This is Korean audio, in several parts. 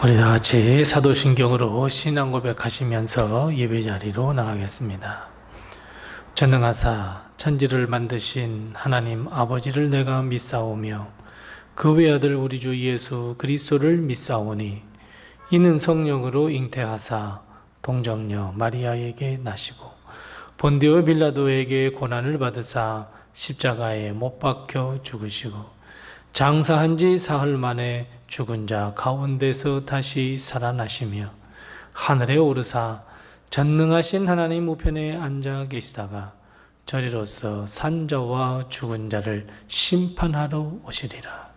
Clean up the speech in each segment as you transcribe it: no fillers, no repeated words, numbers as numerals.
우리 다 같이 사도신경으로 신앙 고백하시면서 예배 자리로 나가겠습니다. 전능하사 천지를 만드신 하나님 아버지를 내가 믿사오며 그 외아들 우리 주 예수 그리스도를 믿사오니 이는 성령으로 잉태하사 동정녀 마리아에게 나시고 본디오 빌라도에게 고난을 받으사 십자가에 못 박혀 죽으시고 장사한 지 사흘 만에 죽은 자 가운데서 다시 살아나시며 하늘에 오르사 전능하신 하나님 우편에 앉아 계시다가 저리로서 산자와 죽은 자를 심판하러 오시리라.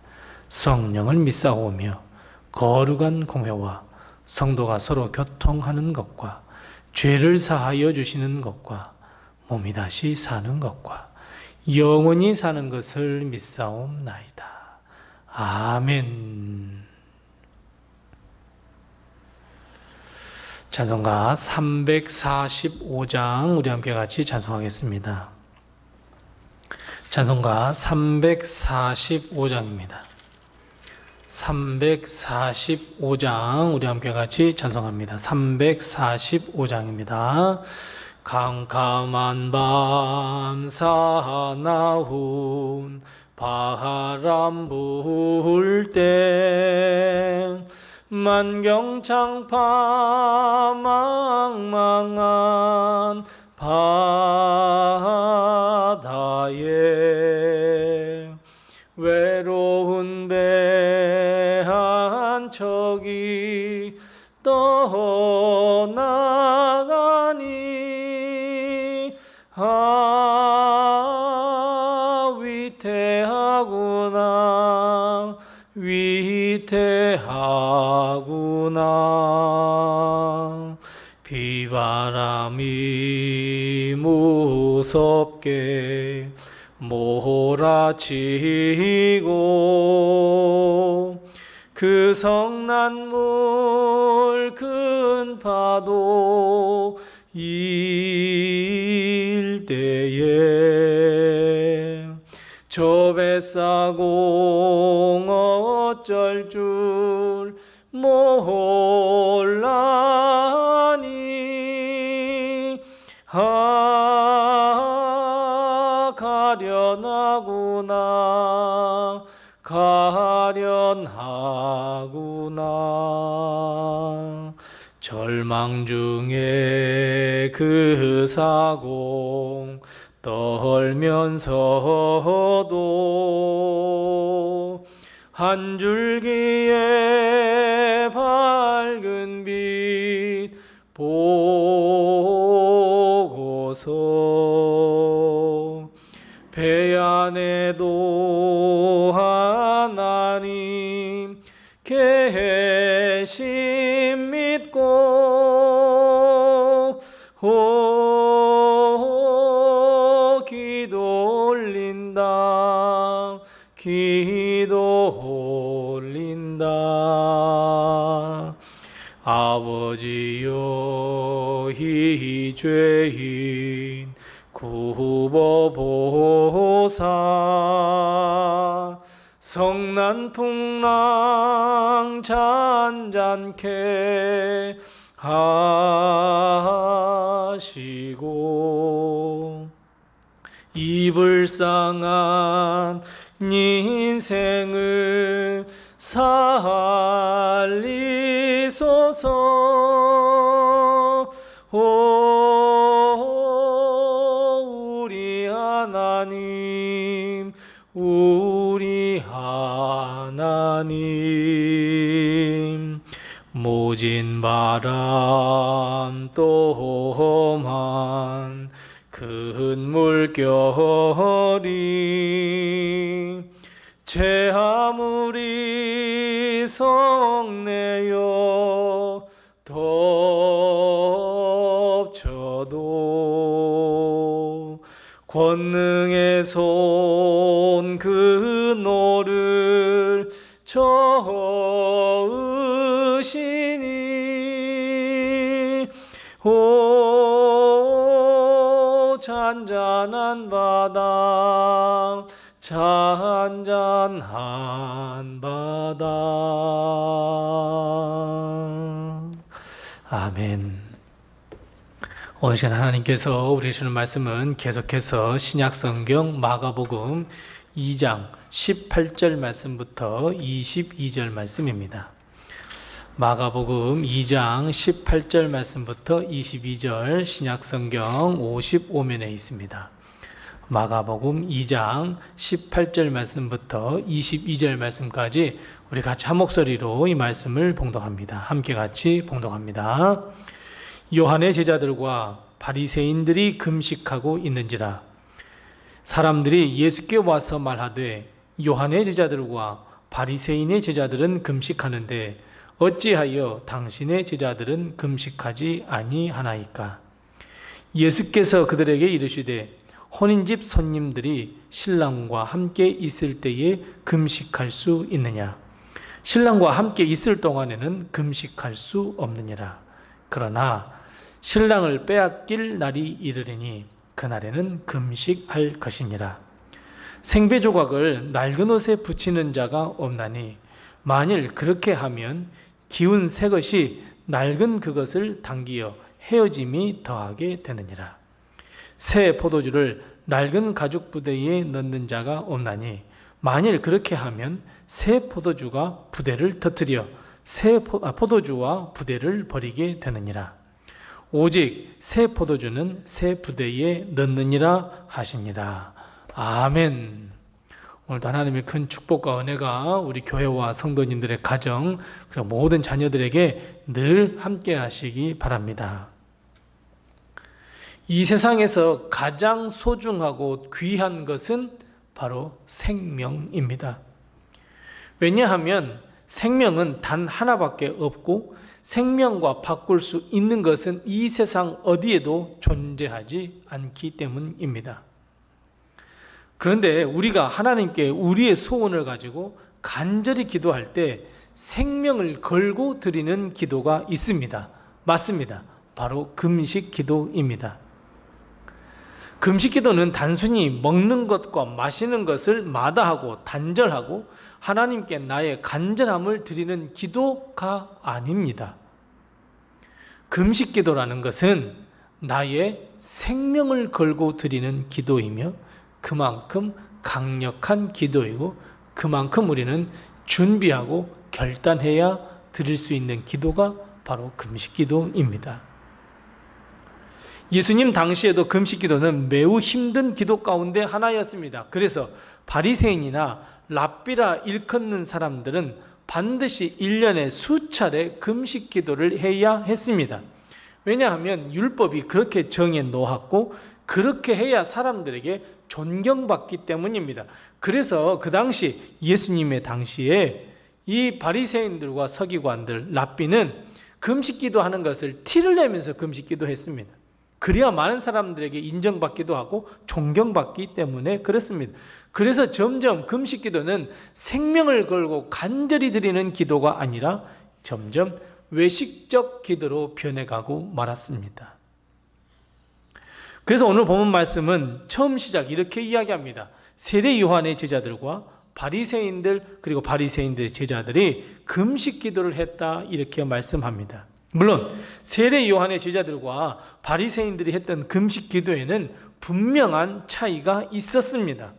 성령을 믿사오며 거룩한 공회와 성도가 서로 교통하는 것과 죄를 사하여 주시는 것과 몸이 다시 사는 것과 영원히 사는 것을 믿사옵나이다. 아멘. 찬송가 345장 우리 함께 같이 찬송하겠습니다. 찬송가 345장입니다. 345장 우리 함께 같이 찬송합니다. 345장입니다. 캄캄한 밤 사나운 바람 불 때 만경창파 망망한 바다에 외로운 배 한 척이 떠나가니 위태하구나. 비바람이 무섭게 몰아치고 그 성난물 큰 파도 일때에 저 뱃사공 어쩔 줄 몰라니 가련하구나. 절망 중에 그 사공 떨면서도 한 줄기의 밝은 빛 보고서 배 안에도 하나님 계심 믿고 기도 올린다. 아버지여 이 죄인 굽어보사 성난풍랑 잔잔케 하시고 이불상한 인생을 살리소서. 우리 하나님 모진 바람 또 험한 큰 물결이 제 아무리 성내어 덮쳐도 권능의 손 그 노를 저으시니 잔잔한 바다 잔잔한 바다. 아멘. 오늘 시간 하나님께서 우리 주시는 말씀은 계속해서 신약성경 마가복음 2장 18절 말씀부터 22절 말씀입니다. 마가복음 2장 18절 말씀부터 22절 신약성경 55면에 있습니다. 마가복음 2장 18절 말씀부터 22절 말씀까지 우리 같이 한 목소리로 이 말씀을 봉독합니다. 함께 같이 봉독합니다. 요한의 제자들과 바리새인들이 금식하고 있는지라. 사람들이 예수께 와서 말하되 요한의 제자들과 바리새인의 제자들은 금식하는데 어찌하여 당신의 제자들은 금식하지 아니하나이까? 예수께서 그들에게 이르시되 혼인집 손님들이 신랑과 함께 있을 때에 금식할 수 있느냐? 신랑과 함께 있을 동안에는 금식할 수 없느니라. 그러나 신랑을 빼앗길 날이 이르리니 그날에는 금식할 것이니라. 생배 조각을 낡은 옷에 붙이는 자가 없나니 만일 그렇게 하면 기운 새 것이 낡은 그것을 당기어 헤어짐이 더하게 되느니라. 새 포도주를 낡은 가죽 부대에 넣는 자가 없나니 만일 그렇게 하면 새 포도주가 부대를 터뜨려 포도주와 부대를 버리게 되느니라. 오직 새 포도주는 새 부대에 넣느니라 하시니라. 아멘. 오늘도 하나님의 큰 축복과 은혜가 우리 교회와 성도님들의 가정 그리고 모든 자녀들에게 늘 함께 하시기 바랍니다. 이 세상에서 가장 소중하고 귀한 것은 바로 생명입니다. 왜냐하면 생명은 단 하나밖에 없고 생명과 바꿀 수 있는 것은 이 세상 어디에도 존재하지 않기 때문입니다. 그런데 우리가 하나님께 우리의 소원을 가지고 간절히 기도할 때 생명을 걸고 드리는 기도가 있습니다. 맞습니다. 바로 금식 기도입니다. 금식 기도는 단순히 먹는 것과 마시는 것을 마다하고 단절하고 하나님께 나의 간절함을 드리는 기도가 아닙니다. 금식 기도라는 것은 나의 생명을 걸고 드리는 기도이며 그만큼 강력한 기도이고 그만큼 우리는 준비하고 결단해야 드릴 수 있는 기도가 바로 금식 기도입니다. 예수님 당시에도 금식 기도는 매우 힘든 기도 가운데 하나였습니다. 그래서 바리새인이나 랍비라 일컫는 사람들은 반드시 1년에 수차례 금식 기도를 해야 했습니다. 왜냐하면 율법이 그렇게 정해 놓았고 그렇게 해야 사람들에게 존경받기 때문입니다. 그래서 그 당시 예수님의 당시에 이 바리새인들과 서기관들, 랍비는 금식 기도하는 것을 티를 내면서 금식 기도했습니다. 그래야 많은 사람들에게 인정받기도 하고 존경받기 때문에 그렇습니다. 그래서 점점 금식 기도는 생명을 걸고 간절히 드리는 기도가 아니라 점점 외식적 기도로 변해가고 말았습니다. 그래서 오늘 본문 말씀은 처음 시작 이렇게 이야기합니다. 세례 요한의 제자들과 바리새인들 그리고 바리새인들의 제자들이 금식 기도를 했다 이렇게 말씀합니다. 물론 세례 요한의 제자들과 바리새인들이 했던 금식 기도에는 분명한 차이가 있었습니다.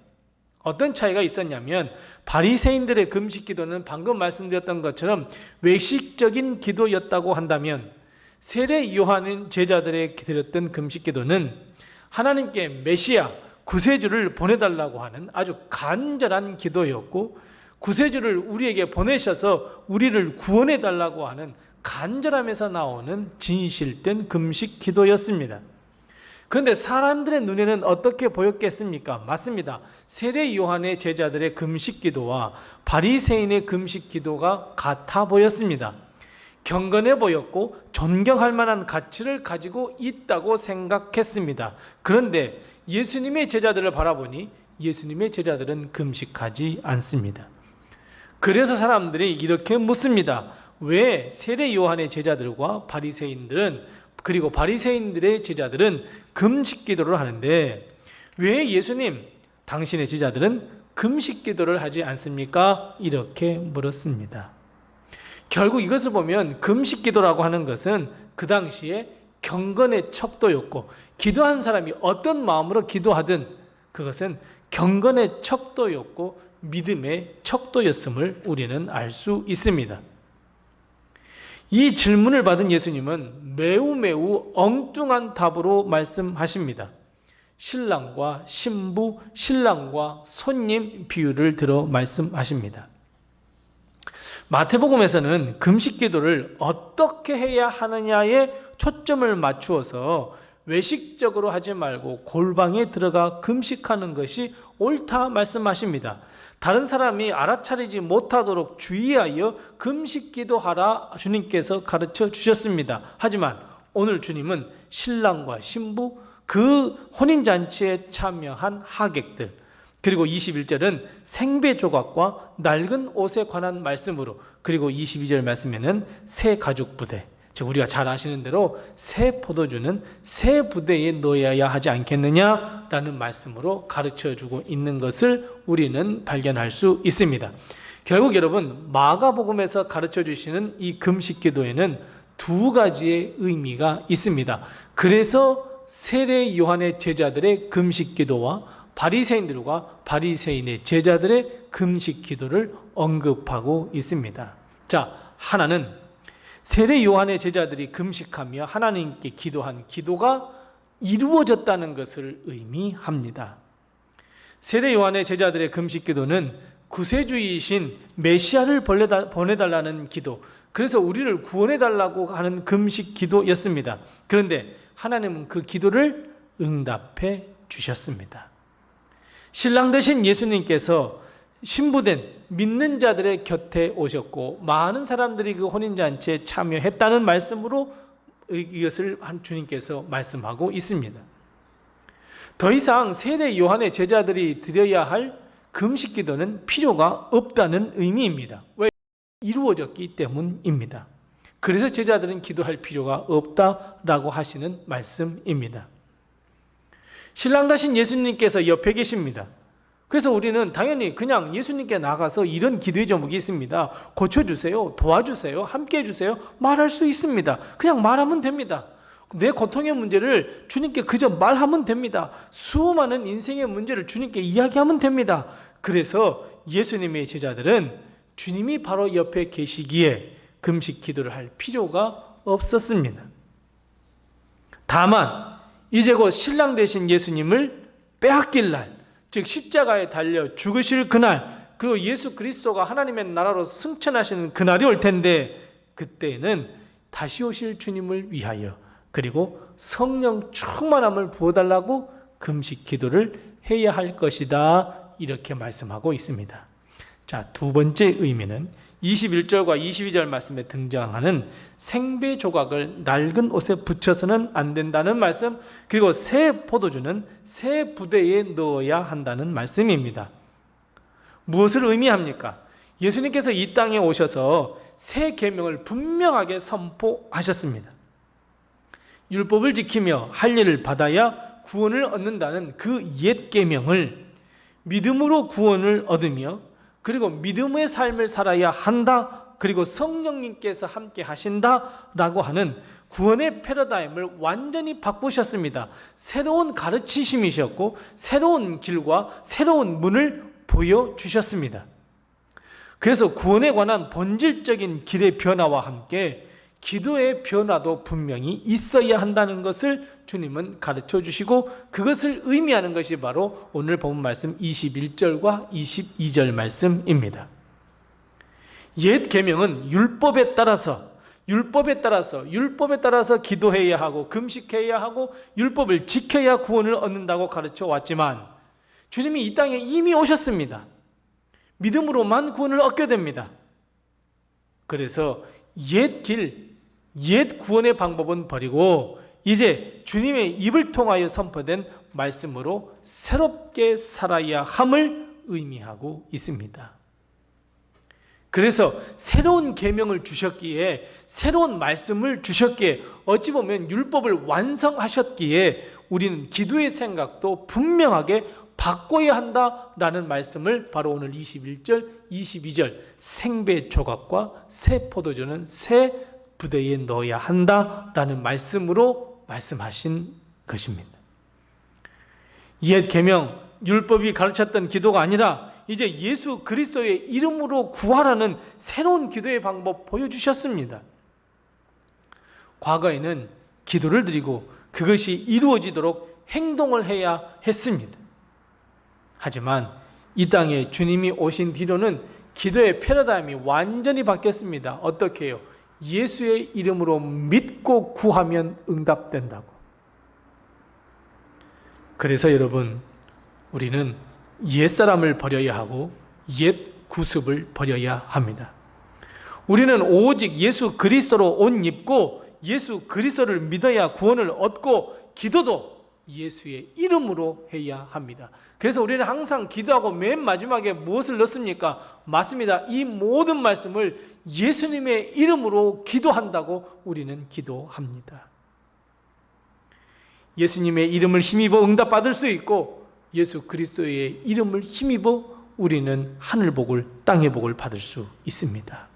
어떤 차이가 있었냐면 바리새인들의 금식 기도는 방금 말씀드렸던 것처럼 외식적인 기도였다고 한다면 세례 요한의 제자들의 드렸던 금식 기도는 하나님께 메시아 구세주를 보내달라고 하는 아주 간절한 기도였고 구세주를 우리에게 보내셔서 우리를 구원해달라고 하는 간절함에서 나오는 진실된 금식 기도였습니다. 그런데 사람들의 눈에는 어떻게 보였겠습니까? 맞습니다. 세례 요한의 제자들의 금식 기도와 바리새인의 금식 기도가 같아 보였습니다. 경건해 보였고 존경할 만한 가치를 가지고 있다고 생각했습니다. 그런데 예수님의 제자들을 바라보니 예수님의 제자들은 금식하지 않습니다. 그래서 사람들이 이렇게 묻습니다. 왜 세례 요한의 제자들과 바리새인들은 그리고 바리새인들의 제자들은 금식 기도를 하는데 왜 예수님 당신의 제자들은 금식 기도를 하지 않습니까? 이렇게 물었습니다. 결국 이것을 보면 금식 기도라고 하는 것은 그 당시에 경건의 척도였고, 기도한 사람이 어떤 마음으로 기도하든 그것은 경건의 척도였고 믿음의 척도였음을 우리는 알 수 있습니다. 이 질문을 받은 예수님은 매우 엉뚱한 답으로 말씀하십니다. 신랑과 신부, 신랑과 손님 비유를 들어 말씀하십니다. 마태복음에서는 금식 기도를 어떻게 해야 하느냐에 초점을 맞추어서 외식적으로 하지 말고 골방에 들어가 금식하는 것이 옳다 말씀하십니다. 다른 사람이 알아차리지 못하도록 주의하여 금식 기도하라 주님께서 가르쳐 주셨습니다. 하지만 오늘 주님은 신랑과 신부, 그 혼인잔치에 참여한 하객들, 그리고 21절은 생배 조각과 낡은 옷에 관한 말씀으로, 그리고 22절 말씀에는 새 가죽 부대, 즉 우리가 잘 아시는 대로 새 포도주는 새 부대에 넣어야 하지 않겠느냐라는 말씀으로 가르쳐주고 있는 것을 우리는 발견할 수 있습니다. 결국 여러분, 마가복음에서 가르쳐주시는 이 금식 기도에는 두 가지의 의미가 있습니다. 그래서 세례 요한의 제자들의 금식 기도와 바리새인들과 바리새인의 제자들의 금식 기도를 언급하고 있습니다. 자, 하나는 세례 요한의 제자들이 금식하며 하나님께 기도한 기도가 이루어졌다는 것을 의미합니다. 세례 요한의 제자들의 금식 기도는 구세주이신 메시아를 보내달라는 기도, 그래서 우리를 구원해달라고 하는 금식 기도였습니다. 그런데 하나님은 그 기도를 응답해 주셨습니다. 신랑 되신 예수님께서 신부된 믿는 자들의 곁에 오셨고 많은 사람들이 그 혼인잔치에 참여했다는 말씀으로 이것을 주님께서 말씀하고 있습니다. 더 이상 세례 요한의 제자들이 드려야 할 금식 기도는 필요가 없다는 의미입니다. 왜? 이루어졌기 때문입니다. 그래서 제자들은 기도할 필요가 없다라고 하시는 말씀입니다. 신랑 되신 예수님께서 옆에 계십니다. 그래서 우리는 당연히 그냥 예수님께 나가서 이런 기도의 제목이 있습니다. 고쳐주세요, 도와주세요, 함께 해주세요 말할 수 있습니다. 그냥 말하면 됩니다. 내 고통의 문제를 주님께 그저 말하면 됩니다. 수많은 인생의 문제를 주님께 이야기하면 됩니다. 그래서 예수님의 제자들은 주님이 바로 옆에 계시기에 금식 기도를 할 필요가 없었습니다. 다만 이제 곧 신랑 되신 예수님을 빼앗길 날, 즉 십자가에 달려 죽으실 그날, 그리고 예수 그리스도가 하나님의 나라로 승천하시는 그날이 올 텐데, 그때는 다시 오실 주님을 위하여 그리고 성령 충만함을 부어달라고 금식 기도를 해야 할 것이다, 이렇게 말씀하고 있습니다. 자, 두 번째 의미는 21절과 22절 말씀에 등장하는 생배 조각을 낡은 옷에 붙여서는 안 된다는 말씀, 그리고 새 포도주는 새 부대에 넣어야 한다는 말씀입니다. 무엇을 의미합니까? 예수님께서 이 땅에 오셔서 새 계명을 분명하게 선포하셨습니다. 율법을 지키며 할 일을 받아야 구원을 얻는다는 그 옛 계명을 믿음으로 구원을 얻으며, 그리고 믿음의 삶을 살아야 한다, 그리고 성령님께서 함께 하신다라고 하는 구원의 패러다임을 완전히 바꾸셨습니다. 새로운 가르치심이셨고 새로운 길과 새로운 문을 보여주셨습니다. 그래서 구원에 관한 본질적인 길의 변화와 함께 기도의 변화도 분명히 있어야 한다는 것을 주님은 가르쳐 주시고, 그것을 의미하는 것이 바로 오늘 본 말씀 21절과 22절 말씀입니다. 옛 계명은 율법에 따라서 기도해야 하고 금식해야 하고 율법을 지켜야 구원을 얻는다고 가르쳐 왔지만, 주님이 이 땅에 이미 오셨습니다. 믿음으로만 구원을 얻게 됩니다. 그래서 옛 길, 옛 구원의 방법은 버리고 이제 주님의 입을 통하여 선포된 말씀으로 새롭게 살아야 함을 의미하고 있습니다. 그래서 새로운 계명을 주셨기에, 새로운 말씀을 주셨기에, 어찌 보면 율법을 완성하셨기에 우리는 기도의 생각도 분명하게 바꿔야 한다라는 말씀을 바로 오늘 21절, 22절 생배 조각과 새 포도주는 새 부대에 넣어야 한다라는 말씀으로 말씀하신 것입니다. 옛 계명 율법이 가르쳤던 기도가 아니라 이제 예수 그리스도의 이름으로 구하라는 새로운 기도의 방법 보여주셨습니다. 과거에는 기도를 드리고 그것이 이루어지도록 행동을 해야 했습니다. 하지만 이 땅에 주님이 오신 뒤로는 기도의 패러다임이 완전히 바뀌었습니다. 어떻게 해요? 예수의 이름으로 믿고 구하면 응답된다고. 그래서 여러분, 우리는 옛사람을 버려야 하고 옛 구습을 버려야 합니다. 우리는 오직 예수 그리스도로 옷 입고 예수 그리스도를 믿어야 구원을 얻고 기도도 예수의 이름으로 해야 합니다. 그래서 우리는 항상 기도하고 맨 마지막에 무엇을 넣습니까? 맞습니다. 이 모든 말씀을 예수님의 이름으로 기도한다고 우리는 기도합니다. 예수님의 이름을 힘입어 응답받을 수 있고 예수 그리스도의 이름을 힘입어 우리는 하늘 복을, 땅의 복을 받을 수 있습니다.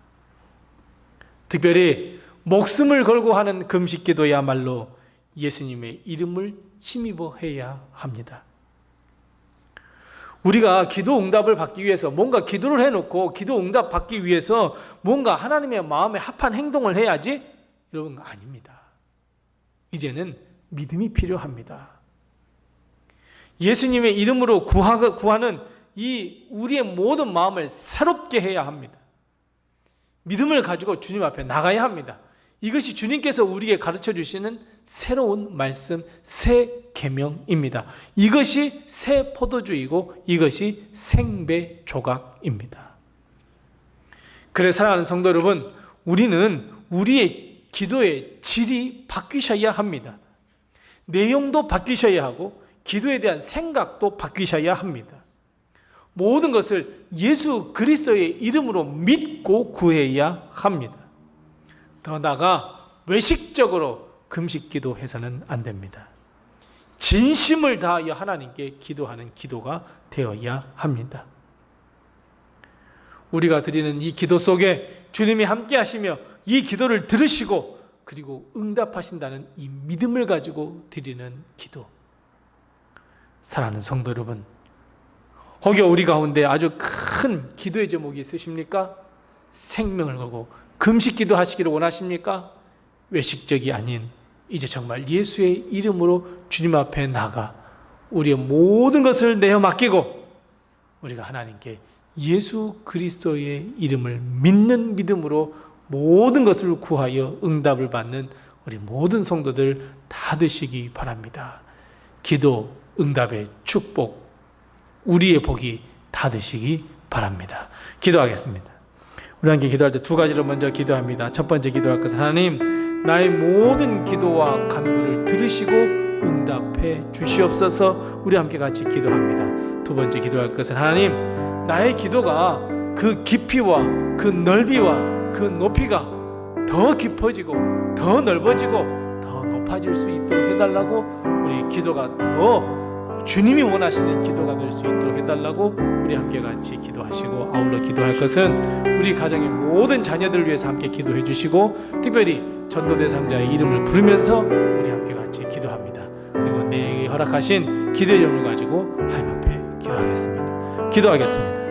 특별히 목숨을 걸고 하는 금식 기도야말로 예수님의 이름을 힘입어 해야 합니다. 우리가 기도 응답을 받기 위해서 뭔가 기도를 해놓고 기도 응답 받기 위해서 뭔가 하나님의 마음에 합한 행동을 해야지? 여러분, 아닙니다. 이제는 믿음이 필요합니다. 예수님의 이름으로 구하는 이 우리의 모든 마음을 새롭게 해야 합니다. 믿음을 가지고 주님 앞에 나가야 합니다. 이것이 주님께서 우리에게 가르쳐 주시는 새로운 말씀, 새 계명입니다. 이것이 새 포도주이고 이것이 생배 조각입니다. 그래 사랑하는 성도 여러분, 우리는 우리의 기도의 질이 바뀌셔야 합니다. 내용도 바뀌셔야 하고 기도에 대한 생각도 바뀌셔야 합니다. 모든 것을 예수 그리스도의 이름으로 믿고 구해야 합니다. 더 나아가 외식적으로 금식 기도해서는 안 됩니다. 진심을 다하여 하나님께 기도하는 기도가 되어야 합니다. 우리가 드리는 이 기도 속에 주님이 함께 하시며 이 기도를 들으시고 그리고 응답하신다는 이 믿음을 가지고 드리는 기도. 사랑하는 성도 여러분, 혹여 우리 가운데 아주 큰 기도의 제목이 있으십니까? 생명을 걸고 금식 기도하시기를 원하십니까? 외식적이 아닌 이제 정말 예수의 이름으로 주님 앞에 나가 우리의 모든 것을 내어 맡기고 우리가 하나님께 예수 그리스도의 이름을 믿는 믿음으로 모든 것을 구하여 응답을 받는 우리 모든 성도들 다 되시기 바랍니다. 기도, 응답의 축복, 우리의 복이 다 되시기 바랍니다. 기도하겠습니다. 우리 함께 기도할 때 두 가지로 먼저 기도합니다. 첫 번째 기도할 것은 하나님, 나의 모든 기도와 간구를 들으시고 응답해 주시옵소서. 우리 함께 같이 기도합니다. 두 번째 기도할 것은 하나님, 나의 기도가 그 깊이와 그 넓이와 그 높이가 더 깊어지고 더 넓어지고 더 높아질 수 있도록 해달라고, 우리 기도가 더 주님이 원하시는 기도가 될 수 있도록 해달라고 우리 함께 같이 기도하시고, 아울러 기도할 것은 우리 가정의 모든 자녀들을 위해서 함께 기도해 주시고, 특별히 전도 대상자의 이름을 부르면서 우리 함께 같이 기도합니다. 그리고 내게 허락하신 기도의 점을 가지고 하나님 앞에 기도하겠습니다.